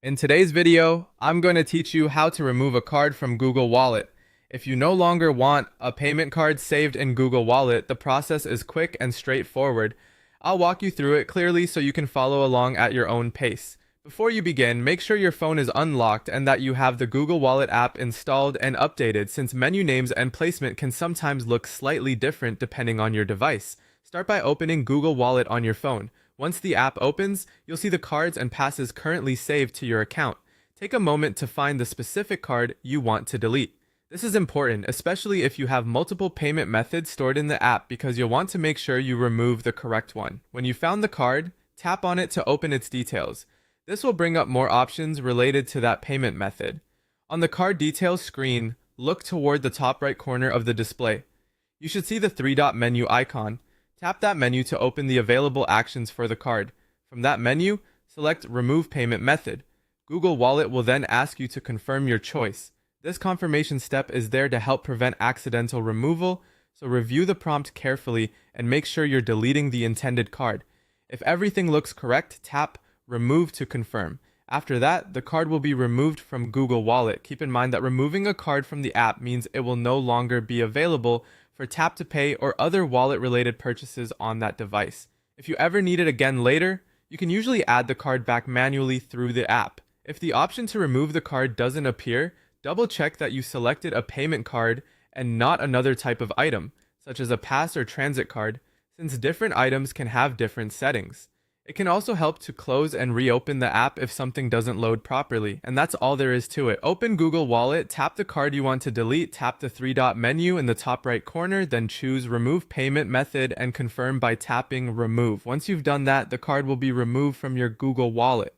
In today's video, I'm going to teach you how to remove a card from Google Wallet. If you no longer want a payment card saved in Google Wallet, the process is quick and straightforward. I'll walk you through it clearly so you can follow along at your own pace. Before you begin, make sure your phone is unlocked and that you have the Google Wallet app installed and updated, since menu names and placement can sometimes look slightly different depending on your device. Start by opening Google Wallet on your phone. Once the app opens, you'll see the cards and passes currently saved to your account. Take a moment to find the specific card you want to delete. This is important, especially if you have multiple payment methods stored in the app, because you'll want to make sure you remove the correct one. When you found the card, tap on it to open its details. This will bring up more options related to that payment method. On the card details screen, look toward the top right corner of the display. You should see the three-dot menu icon. Tap that menu to open the available actions for the card. From that menu, select Remove Payment Method. Google Wallet will then ask you to confirm your choice. This confirmation step is there to help prevent accidental removal, so review the prompt carefully and make sure you're deleting the intended card. If everything looks correct, tap Remove to confirm. After that, the card will be removed from Google Wallet. Keep in mind that removing a card from the app means it will no longer be available for tap to pay or other wallet-related purchases on that device. If you ever need it again later, you can usually add the card back manually through the app. If the option to remove the card doesn't appear, double-check that you selected a payment card and not another type of item, such as a pass or transit card, since different items can have different settings. It can also help to close and reopen the app if something doesn't load properly, and that's all there is to it. Open Google Wallet, tap the card you want to delete, tap the three-dot menu in the top right corner, then choose Remove Payment Method and confirm by tapping Remove. Once you've done that, the card will be removed from your Google Wallet.